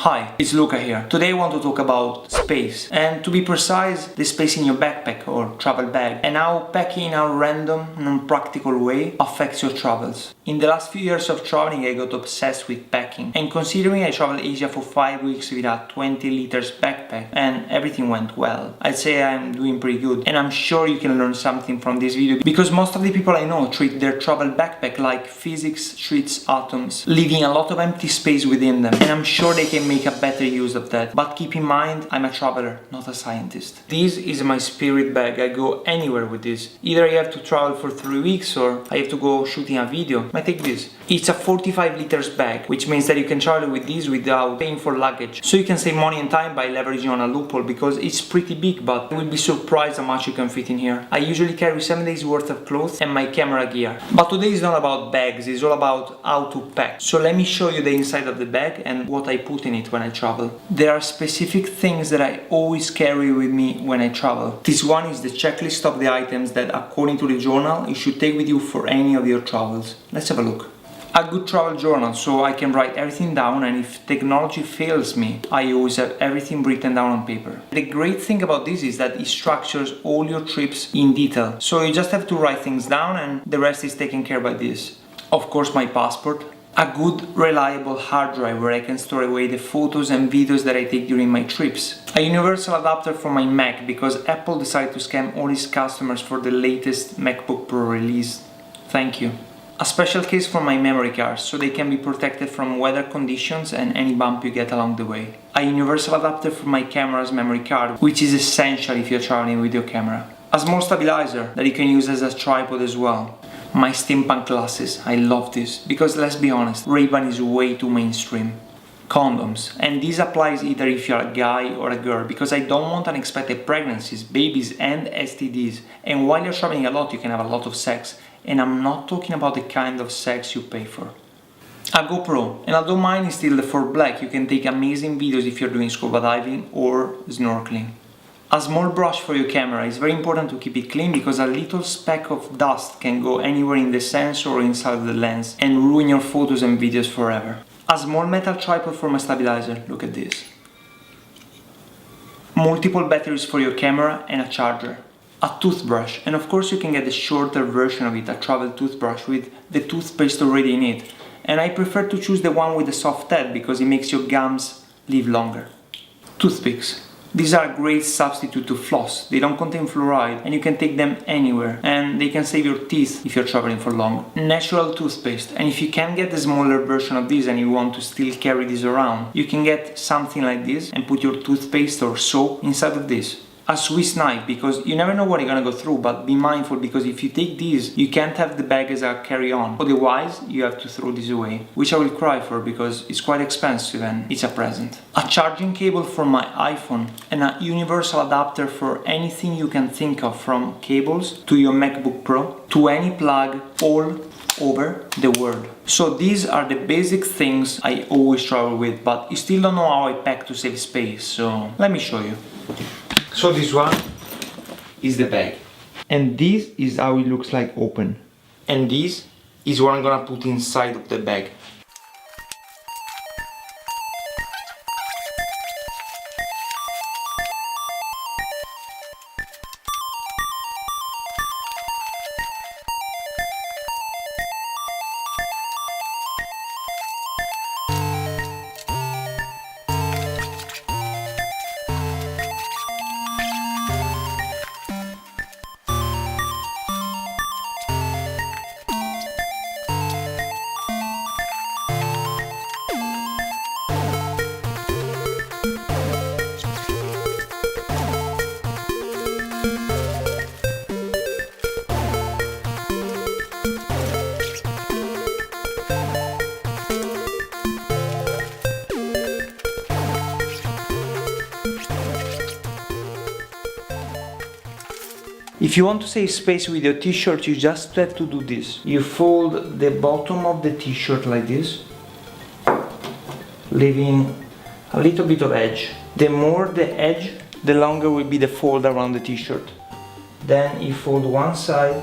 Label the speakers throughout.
Speaker 1: Hi, it's Luca here. Today I want to talk about space, and to be precise, the space in your backpack or travel bag, and how packing in a random, non-practical way affects your travels. In the last few years of traveling, I got obsessed with packing, and considering I traveled Asia for 5 weeks with a 20 liters backpack and everything went well, I'd say I'm doing pretty good, and I'm sure you can learn something from this video because most of the people I know treat their travel backpack like physics treats atoms, leaving a lot of empty space within them, and I'm sure they can make a better use of that. But keep in mind, I'm a traveler, not a scientist. This is my spirit bag. I go anywhere with this. Either I have to travel for 3 weeks or I have to go shooting a video. I take this. It's a 45 liters bag, which means that you can travel with this without paying for luggage. So you can save money and time by leveraging on a loophole because it's pretty big, but you will be surprised how much you can fit in here. I usually carry 7 days worth of clothes and my camera gear. But today is not about bags, it's all about how to pack. So let me show you the inside of the bag and what I put in it when I travel. There are specific things that I always carry with me when I travel. This one is the checklist of the items that, according to the journal, you should take with you for any of your travels. Let's have a look. A good travel journal, so I can write everything down, and if technology fails me, I always have everything written down on paper. The great thing about this is that it structures all your trips in detail, so you just have to write things down and the rest is taken care by this. Of course, my passport. A good, reliable hard drive where I can store away the photos and videos that I take during my trips. A universal adapter for my Mac because Apple decided to scam all its customers for the latest MacBook Pro release. Thank you. A special case for my memory cards so they can be protected from weather conditions and any bump you get along the way. A universal adapter for my camera's memory card, which is essential if you're traveling with your camera. A small stabilizer that you can use as a tripod as well. My Steampunk Glasses, I love this, because let's be honest, Ray-Ban is way too mainstream. Condoms, and this applies either if you're a guy or a girl, because I don't want unexpected pregnancies, babies and STDs, and while you're traveling a lot you can have a lot of sex, and I'm not talking about the kind of sex you pay for. A GoPro, and although mine is still the 4 black, you can take amazing videos if you're doing scuba diving or snorkeling. A small brush for your camera is very important to keep it clean because a little speck of dust can go anywhere in the sensor or inside the lens and ruin your photos and videos forever. A small metal tripod for my stabilizer, look at this. Multiple batteries for your camera and a charger. A toothbrush, and of course you can get the shorter version of it, a travel toothbrush with the toothpaste already in it. And I prefer to choose the one with the soft head because it makes your gums live longer. Toothpicks. These are a great substitute to floss. They don't contain fluoride and you can take them anywhere, and they can save your teeth if you're traveling for long. Natural toothpaste, and if you can't get the smaller version of this and you want to still carry this around, you can get something like this and put your toothpaste or soap inside of this. A Swiss knife, because you never know what you're gonna go through, but be mindful because if you take these, you can't have the bag as a carry-on. Otherwise, you have to throw this away, which I will cry for because it's quite expensive and it's a present. A charging cable for my iPhone and a universal adapter for anything you can think of, from cables to your MacBook Pro to any plug all over the world. So these are the basic things I always travel with, but you still don't know how I pack to save space, so let me show you. So this one is the bag, and this is how it looks like open, and this is what I'm gonna put inside of the bag. If you want to save space with your t-shirt, you just have to do this. You fold the bottom of the t-shirt like this, leaving a little bit of edge. The more the edge, the longer will be the fold around the t-shirt. Then you fold one side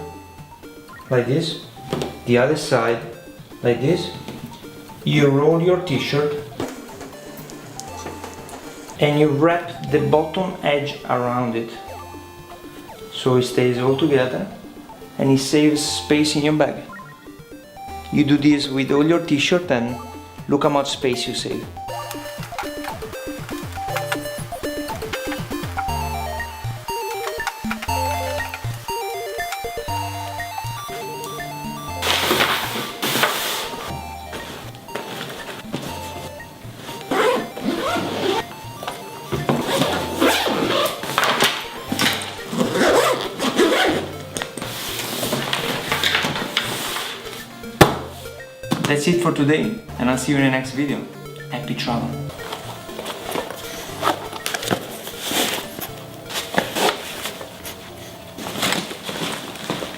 Speaker 1: like this, the other side like this. You roll your t-shirt and you wrap the bottom edge around it so it stays all together and it saves space in your bag. You do this with all your t-shirt and look how much space you save. That's it for today, and I'll see you in the next video. Happy travel!